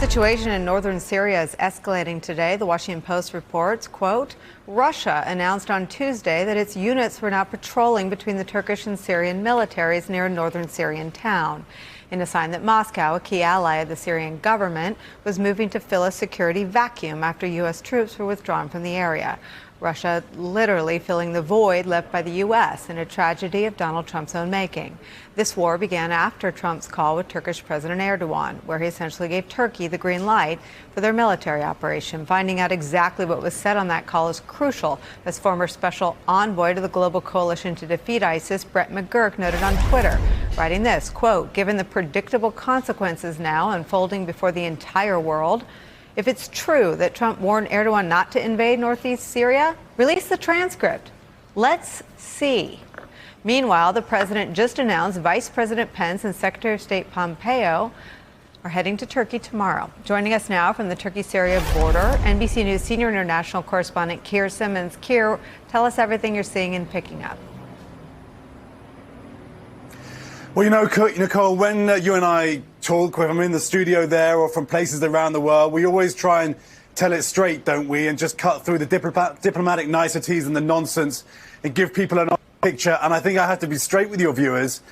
Situation in northern Syria is escalating today. The Washington Post reports, quote, Russia announced on Tuesday that its units were now patrolling between the Turkish and Syrian militaries near a northern Syrian town, in a sign that Moscow, a key ally of the Syrian government, was moving to fill a security vacuum after U.S. troops were withdrawn from the area. Russia literally filling the void left by the U.S. in a tragedy of Donald Trump's own making. This war began after Trump's call with Turkish President Erdogan, where he essentially gave Turkey the green light for their military operation. Finding out exactly what was said on that call is crucial, as former special envoy to the global coalition to defeat ISIS, Brett McGurk, noted on Twitter, writing this, quote, given the predictable consequences now unfolding before the entire world, if it's true that Trump warned Erdogan not to invade northeast Syria, release the transcript. Let's see. Meanwhile, the president just announced Vice President Pence and Secretary of State Pompeo are heading to Turkey tomorrow. Joining us now from the Turkey-Syria border, NBC News senior international correspondent Keir Simmons. Keir, tell us everything you're seeing and picking up. Well, Nicolle, when you and I talk, whether I'm in the studio there or from places around the world, we always try and tell it straight, don't we? And just cut through the diplomatic niceties and the nonsense and give people a picture. And I think I have to be straight with your viewers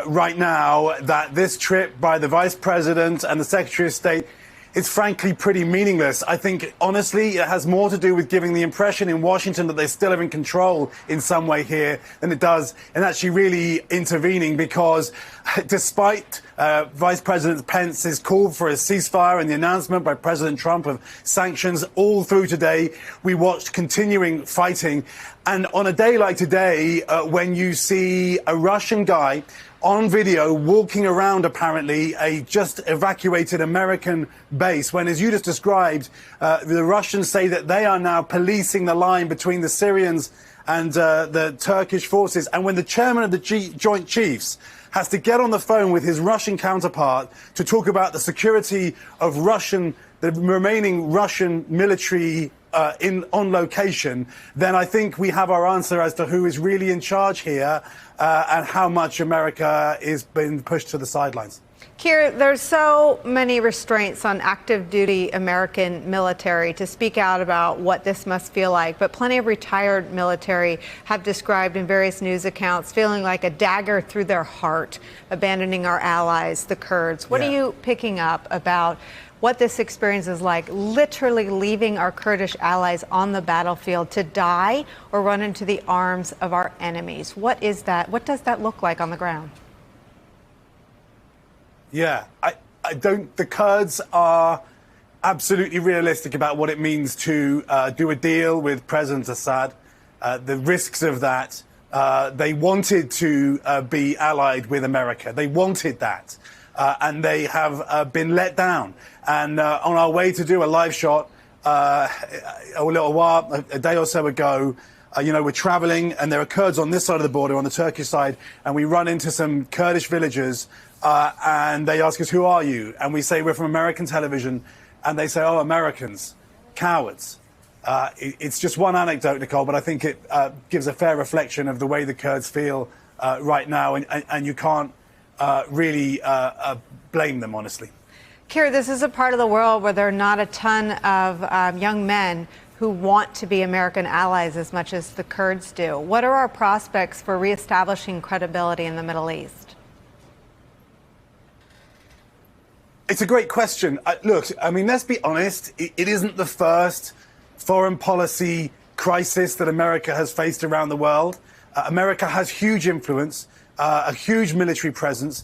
right now that this trip by the Vice President and the Secretary of State is frankly pretty meaningless. I think, honestly, it has more to do with giving the impression in Washington that they still are in control in some way here than it does in actually really intervening, because despite Vice President Pence's call for a ceasefire and the announcement by President Trump of sanctions all through today, we watched continuing fighting. And on a day like today, when you see a Russian guy on video walking around apparently a just evacuated American base, when, as you just described, the Russians say that they are now policing the line between the Syrians and the Turkish forces, and when the chairman of the Joint Chiefs has to get on the phone with his Russian counterpart to talk about the security of the remaining Russian military on location, then I think we have our answer as to who is really in charge here and how much America is being pushed to the sidelines. Keir, there's so many restraints on active duty American military to speak out about what this must feel like, but plenty of retired military have described in various news accounts feeling like a dagger through their heart, abandoning our allies, the Kurds. What are you picking up about what this experience is like, literally leaving our Kurdish allies on the battlefield to die or run into the arms of our enemies? What is that? What does that look like on the ground? Yeah, I don't. The Kurds are absolutely realistic about what it means to do a deal with President Assad, the risks of that. They wanted to be allied with America. They wanted that. And they have been let down. And on our way to do a live shot a little while, a day or so ago, we're traveling and there are Kurds on this side of the border, on the Turkish side, and we run into some Kurdish villagers and they ask us, who are you? And we say, we're from American television. And they say, oh, Americans, cowards. It's just one anecdote, Nicolle, but I think it gives a fair reflection of the way the Kurds feel right now. And you can't really blame them, honestly. Keir, this is a part of the world where there are not a ton of young men who want to be American allies as much as the Kurds do. What are our prospects for reestablishing credibility in the Middle East? It's a great question. Look, I mean, let's be honest. It isn't the first foreign policy crisis that America has faced around the world. America has huge influence. A huge military presence,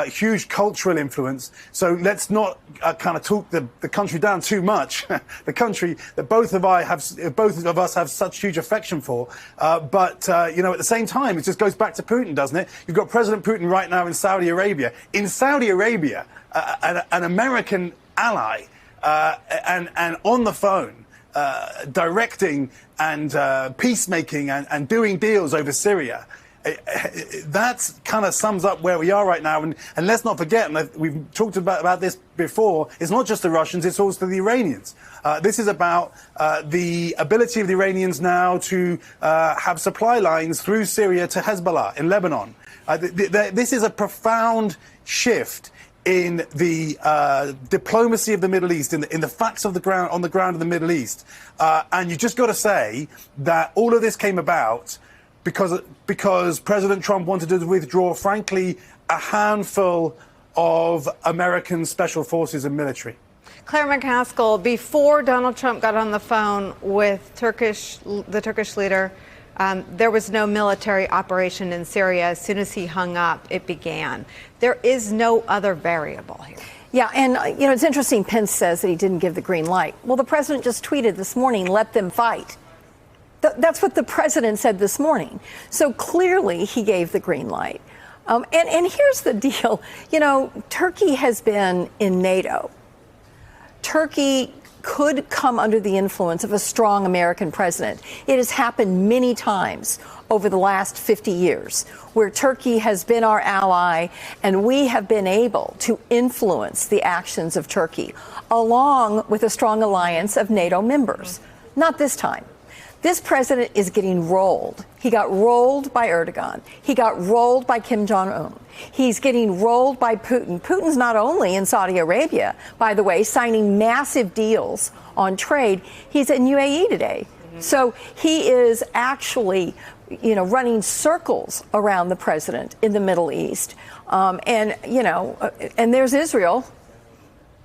huge cultural influence. So let's not kind of talk the country down too much. The country that both of us have such huge affection for. But at the same time, it just goes back to Putin, doesn't it? You've got President Putin right now in Saudi Arabia. In Saudi Arabia, an American ally and on the phone, directing and peacemaking and doing deals over Syria. That kind of sums up where we are right now. And let's not forget, and we've talked about this before, it's not just the Russians, it's also the Iranians. This is about the ability of the Iranians now to have supply lines through Syria to Hezbollah in Lebanon. This is a profound shift in the diplomacy of the Middle East, in the facts of the ground, on the ground of the Middle East. And you just got to say that all of this came about because President Trump wanted to withdraw, frankly, a handful of American special forces and military. Claire McCaskill, before Donald Trump got on the phone with the Turkish leader, there was no military operation in Syria. As soon as he hung up, it began. There is no other variable here. Yeah, and, it's interesting. Pence says that he didn't give the green light. Well, the president just tweeted this morning, let them fight. That's what the president said this morning. So clearly he gave the green light. And here's the deal. Turkey has been in NATO. Turkey could come under the influence of a strong American president. It has happened many times over the last 50 years where Turkey has been our ally and we have been able to influence the actions of Turkey along with a strong alliance of NATO members. Not this time. This president is getting rolled. He got rolled by Erdogan. He got rolled by Kim Jong-un. He's getting rolled by Putin. Putin's not only in Saudi Arabia, by the way, signing massive deals on trade. He's in UAE today. So he is actually, running circles around the president in the Middle East. And there's Israel.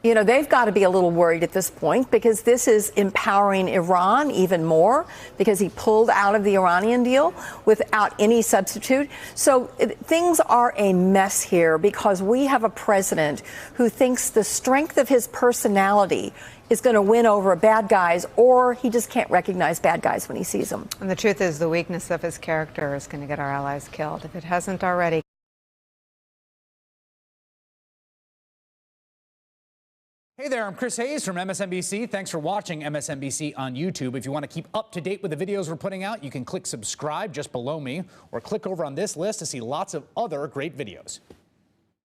They've got to be a little worried at this point because this is empowering Iran even more because he pulled out of the Iranian deal without any substitute. So things are a mess here because we have a president who thinks the strength of his personality is going to win over bad guys, or he just can't recognize bad guys when he sees them. And the truth is the weakness of his character is going to get our allies killed if it hasn't already. Hey there, I'm Chris Hayes from MSNBC. Thanks for watching MSNBC on YouTube. If you want to keep up to date with the videos we're putting out, you can click subscribe just below me or click over on this list to see lots of other great videos.